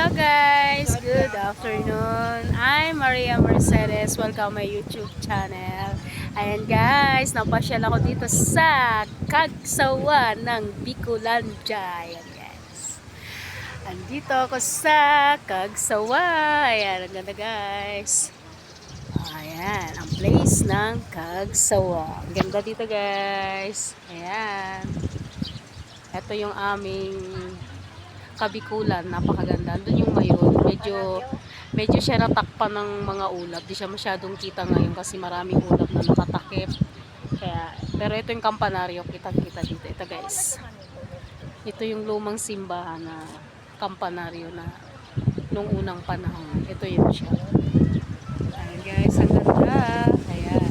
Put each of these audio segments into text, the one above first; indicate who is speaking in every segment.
Speaker 1: Hello guys, good afternoon. I'm Maria Mercedes. Welcome my YouTube channel. Ayan guys, napasyal ako dito sa Cagsawa ng Bicolandia. Ayan guys. Andito ako sa Cagsawa. Ayan, ang ganda guys. Ayan, ang place ng Cagsawa. Ang ganda dito guys. Ayan. Ito yung aming Kabikulan, napakaganda. Doon yung mayon, medyo siya natakpan ng mga ulap. Di siya masyadong kita ngayon kasi maraming ulap na nakatakip. Kaya, pero ito yung kampanaryo, kita-kita dito. Ito guys. Ito yung lumang simbahan na kampanaryo na nung unang panahon. Ito yun siya. Ayan guys, ang ganda. Ayan.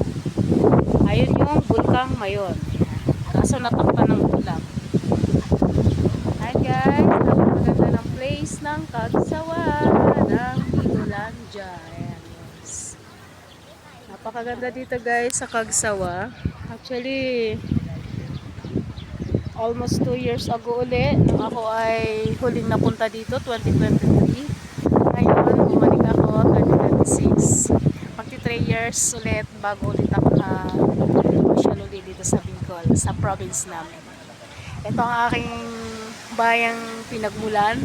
Speaker 1: Ayun yung bulkang mayon. Kaso natakpan ng ulap. Ayan guys, napakaganda ng place ng Cagsawa ng Bicolandia. Ayan guys. Napakaganda dito guys sa Cagsawa. Actually, almost 2 years ago ulit, nung ako ay huling napunta dito, 2023. Ngayon, bumalik ako 2026. Magti 3 years ulit bago ulit ako na masyal ulit dito sa Bicol, sa province namin. Ito ang aking bayang pinagmulan.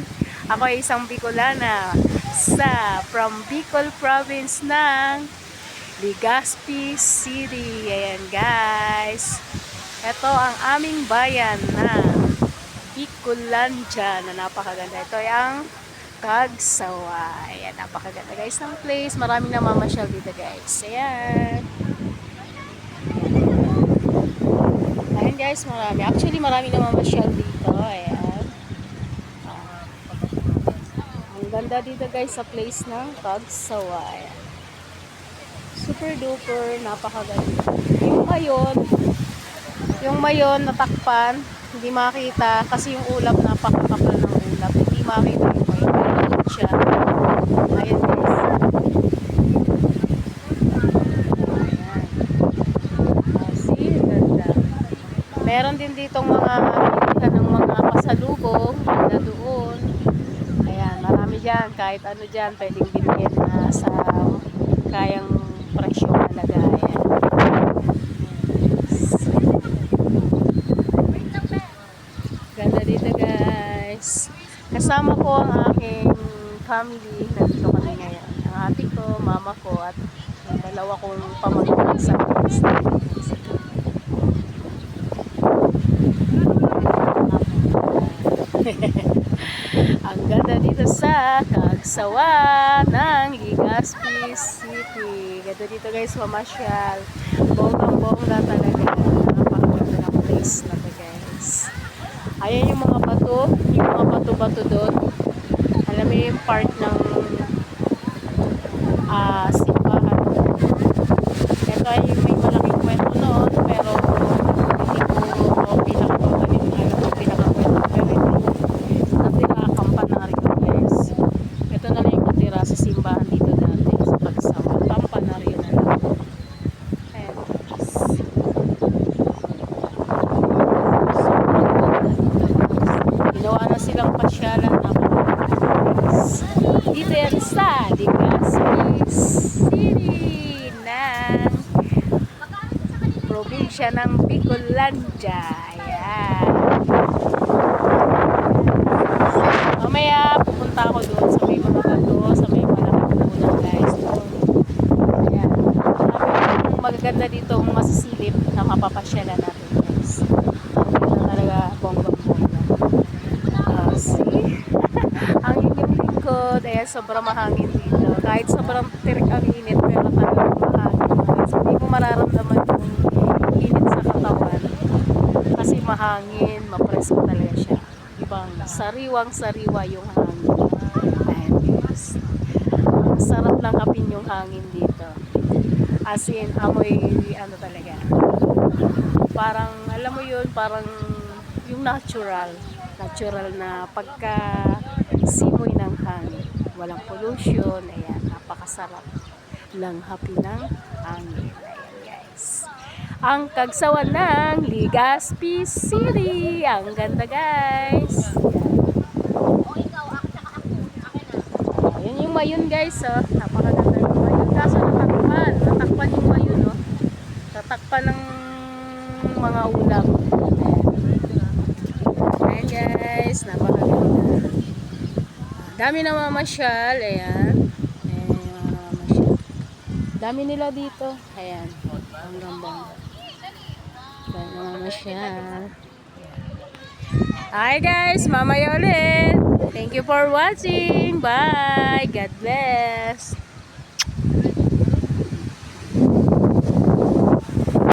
Speaker 1: Ako ay isang Bicolana from Bicol province ng Legazpi City. Ayan guys. Ito ang aming bayan na Bicolandia na napakaganda. Ito ay ang Cagsawa. Ayan, napakaganda guys ng place. Maraming namamasyal dito guys. Ayan. Ayan guys, marami. Actually, marami namamasyal dito. Ayan. Ang ganda dito guys sa place ng Cagsawa. Ayan. Super duper, napakaganda. Yung mayon natakpan, hindi makita kasi yung ulap napakakapal ng ulap. Hindi makita yung mayon. Ayan siya. Ayan guys. Meron din ditong mga bilihan ng mga pasalubong na doon. Ayan, marami dyan. Kahit ano dyan, pwedeng bilhin na sa kayang presyo talaga. Ayan. Ganda dito guys. Kasama ko ang aking family. Nandito kami ngayon. Ang ate ko, mama ko, at yung dalawa kong pamangkin sa Ang ganda dito sa Cagsawa ng Legazpi City. Ganda dito guys, mamasyal. Bonggang-bongga talaga. Napakaganda ng place na to guys. Ayan yung mga bato, yung mga bato-bato doon. Alam mo yung part ng simbahan. Ito ay may malaking kwento noon, pero hindi ko pinakakwento pero natira kampanaryo guys. Ito na lang yung natira sa simbahan dito dati sa Cagsawa. Kampanaryo na lang. Ayan guys. Ginawa na silang pasyalan ng dito yan sa Legazpi City ng probinsya ng Bicolandia. Ayan. Mamaya pupunta ako doon sa may mga bato, sa may malaking puno guys. Ayan. Maraming magaganda dito ang masisilip na mapapasyalan natin guys. Dito talaga bonggang-bongga. See? Ang inyong likod, sobrang mahangin dito. Kahit sobrang tirik ang init, pero talagang mahangin guys. Hindi mo mararamdaman yung init sa katawan. Kasi mahangin, mapresko talaga siya. Ibang sariwang-sariwa yung hangin. Ayan guys. Ang sarap lang hapin yung hangin dito. As in, amoy, ano talaga. Parang, alam mo yun, parang yung natural na pagka simoy ng hangin. Walang pollution. Ayan, napakasarap lang hapin ng hangin. Ayan guys. Ang Cagsawa ng Legazpi City. Ang ganda guys. mayon guys, oh. Napakaganda ng mayon. Kaso natakpan. Natakpan yung mayon, oh. Natakpan ng mga ulam. Ayan guys, napakaganda. Dami na mamasyal, ayan. Ayan yung mga mamasyal. Dami nila dito. Ayan. Hanggang banda. Dami na mamasyal. Hi guys, mamaya ulit. Thank you for watching. Bye. God bless.